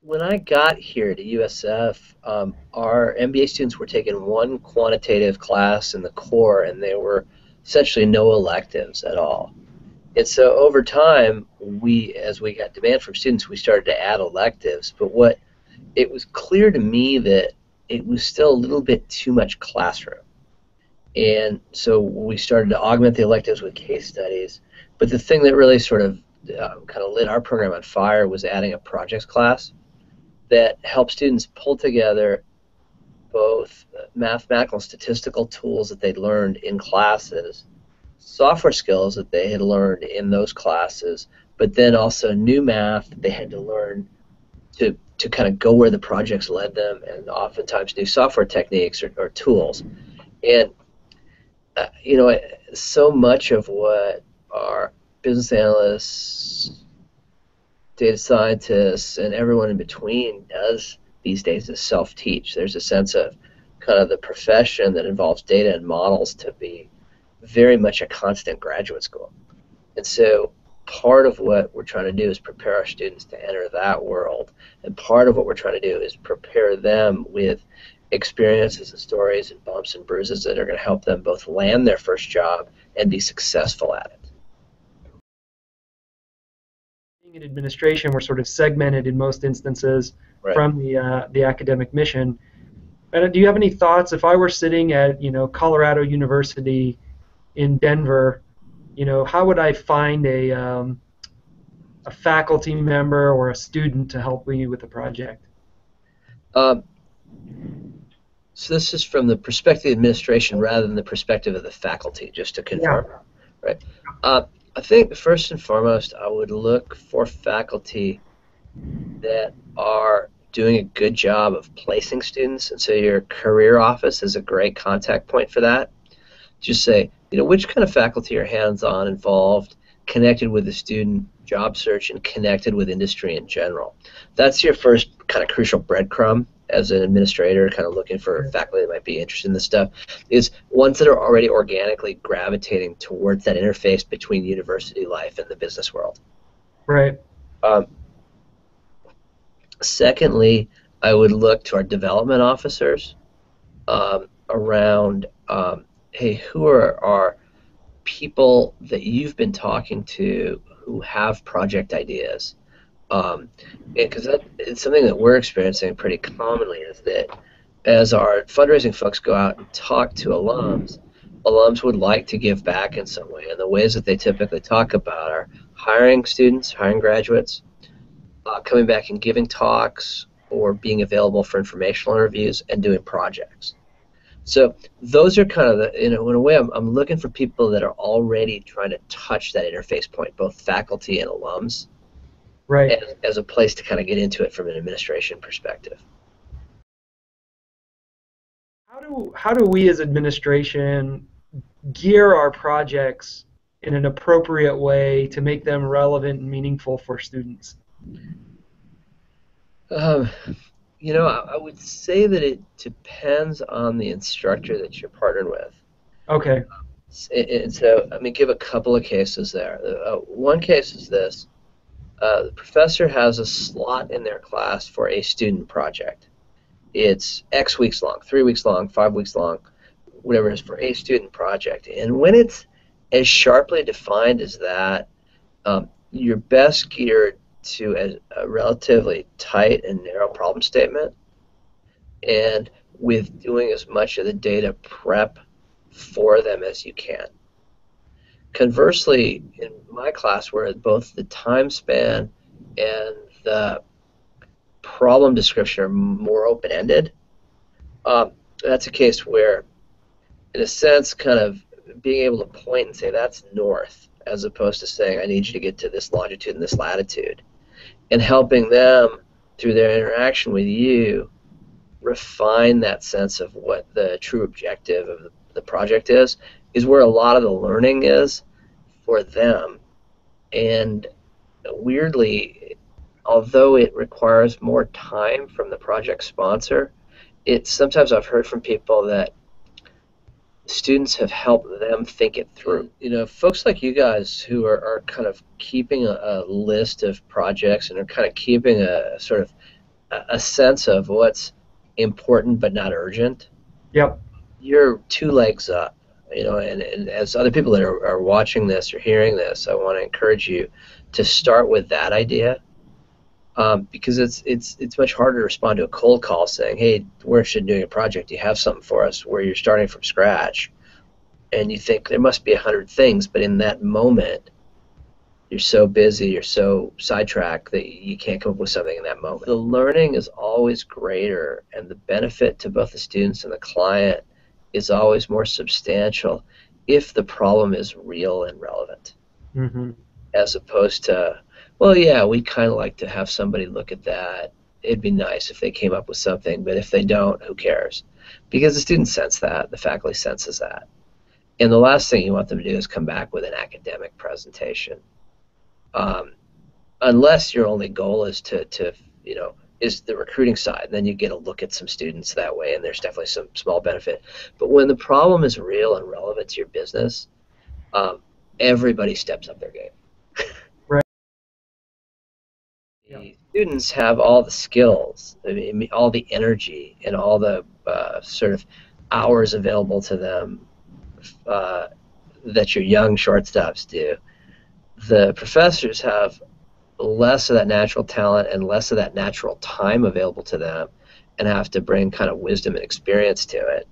When I got here to USF, our MBA students were taking one quantitative class in the core, and they were essentially no electives at all. And so over time, as we got demand from students, we started to add electives. But what it was clear to me that it was still a little bit too much classroom. And so we started to augment the electives with case studies. But the thing that really sort of kind of lit our program on fire was adding a projects class that help students pull together both mathematical and statistical tools that they'd learned in classes, software skills that they had learned in those classes, but then also new math that they had to learn to kind of go where the projects led them, and oftentimes new software techniques or tools. And you know, so much of what our business analysts, data scientists, and everyone in between does these days is self-teach. There's a sense of kind of the profession that involves data and models to be very much a constant graduate school. And so part of what we're trying to do is prepare our students to enter that world. And part of what we're trying to do is prepare them with experiences and stories and bumps and bruises that are going to help them both land their first job and be successful at it. In administration, we're sort of segmented in most instances Right. from the academic mission. And do you have any thoughts if I were sitting at Colorado University in Denver, how would I find a faculty member or a student to help me with the project? Um, so this is from the perspective of the administration rather than the perspective of the faculty, just to confirm. Yeah. Right. I think first and foremost, I would look for faculty that are doing a good job of placing students, and so your career office is a great contact point for that. Just say, which kind of faculty are hands-on, involved, connected with the student job search, and connected with industry in general. That's your first kind of crucial breadcrumb as an administrator, kind of looking for faculty that might be interested in this stuff, is ones that are already organically gravitating towards that interface between university life and the business world. Right. Secondly, I would look to our development officers around, hey, who are our people that you've been talking to who have project ideas? Because it's something that we're experiencing pretty commonly, is that as our fundraising folks go out and talk to alums would like to give back in some way, and the ways that they typically talk about are hiring students, hiring graduates, coming back and giving talks, or being available for informational interviews, and doing projects. So those are kind of in a way, I'm looking for people that are already trying to touch that interface point, both faculty and alums, right, as a place to kind of get into it from an administration perspective. How do we as administration gear our projects in an appropriate way to make them relevant and meaningful for students? I would say that it depends on the instructor that you're partnered with. Okay. And so, give a couple of cases there. One case is this. The professor has a slot in their class for a student project. It's X weeks long, 3 weeks long, 5 weeks long, whatever it is, for a student project. And when it's as sharply defined as that, you're best geared to a relatively tight and narrow problem statement, and with doing as much of the data prep for them as you can. Conversely, in my class, where both the time span and the problem description are more open-ended, that's a case where, in a sense, kind of being able to point and say that's north, as opposed to saying I need you to get to this longitude and this latitude, and helping them through their interaction with you refine that sense of what the true objective of the project is where a lot of the learning is for them. And weirdly, although it requires more time from the project sponsor, sometimes I've heard from people that students have helped them think it through. Folks like you guys who are kind of keeping a list of projects and are kind of keeping a sort of a sense of what's important but not urgent, Yep. you're two legs up. And as other people that are watching this or hearing this, I want to encourage you to start with that idea, because it's much harder to respond to a cold call saying, "Hey, we're interested in doing a project. Do you have something for us?" Where you're starting from scratch, and you think there must be 100 things, but in that moment, you're so busy, you're so sidetracked that you can't come up with something in that moment. The learning is always greater, and the benefit to both the students and the client is always more substantial if the problem is real and relevant, Hmm. as opposed to, well, yeah, we'd kind of like to have somebody look at that. It'd be nice if they came up with something, but if they don't, who cares? Because the students sense that, the faculty senses that. And the last thing you want them to do is come back with an academic presentation. Um, Unless your only goal is to is the recruiting side, then you get a look at some students that way, and there's definitely some small benefit. But when the problem is real and relevant to your business, um, everybody steps up their game. Right. Yep. The students have all the skills, I mean, all the energy, and all the sort of hours available to them, uh, that your young shortstops do. The professors have less of that natural talent and less of that natural time available to them, and have to bring kind of wisdom and experience to it.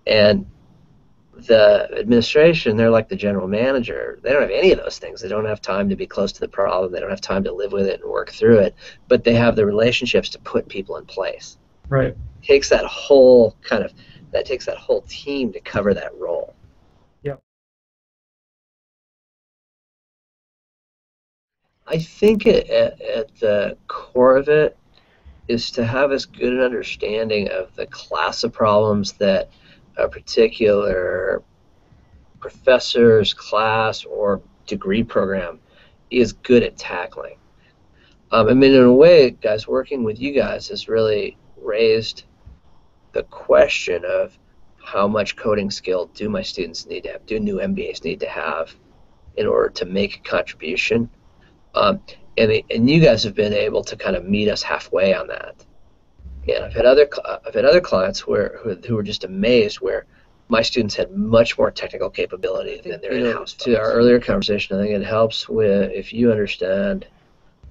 And the administration, they're like the general manager. They don't have any of those things. They don't have time to be close to the problem. They don't have time to live with it and work through it. But they have the relationships to put people in place. Right. It takes that whole team to cover that role. Yep. I think at the core of it is to have as good an understanding of the class of problems that a particular professor's class or degree program is good at tackling. I mean, in a way, guys, working with you guys has really raised the question of how much coding skill do my students need to have, do new MBAs need to have in order to make a contribution? Um, and you guys have been able to kind of meet us halfway on that. And I've had other clients who were just amazed, where my students had much more technical capability than their in-house. To our earlier conversation, I think it helps with if you understand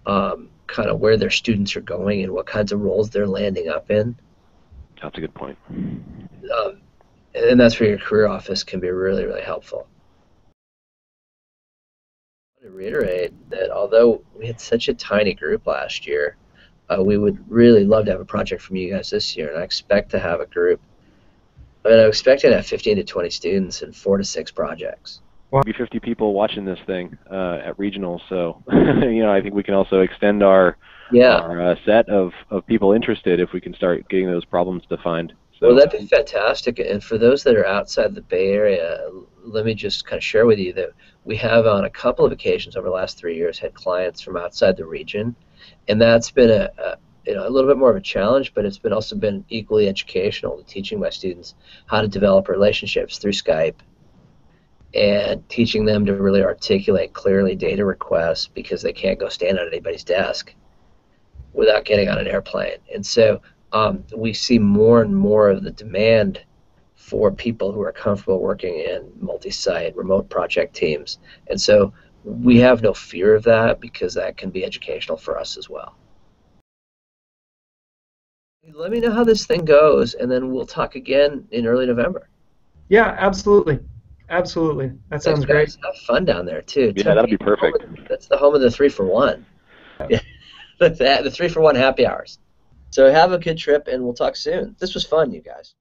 kind of where their students are going and what kinds of roles they're landing up in. That's a good point. And that's where your career office can be really, really helpful. I want to reiterate that although we had such a tiny group last year, we would really love to have a project from you guys this year, and I expect to have a group. I mean, I'm expecting to have 15 to 20 students and 4 to 6 projects. Maybe 50 people watching this thing at regionals, so I think we can also extend our set of people interested if we can start getting those problems defined. So, well, that'd be fantastic. And for those that are outside the Bay Area, let me just kind of share with you that we have on a couple of occasions over the last 3 years had clients from outside the region, and that's been a little bit more of a challenge, but it's also been equally educational to teaching my students how to develop relationships through Skype, and teaching them to really articulate clearly data requests, because they can't go stand at anybody's desk without getting on an airplane. And so we see more and more of the demand for people who are comfortable working in multi-site remote project teams. And so we have no fear of that, because that can be educational for us as well. Let me know how this thing goes, and then we'll talk again in early November. Yeah, absolutely. Absolutely. That sounds great. Have fun down there, too. Yeah, that'll be perfect. That's the home of the 3-for-1. Yeah. The 3-for-1 happy hours. So have a good trip, and we'll talk soon. This was fun, you guys.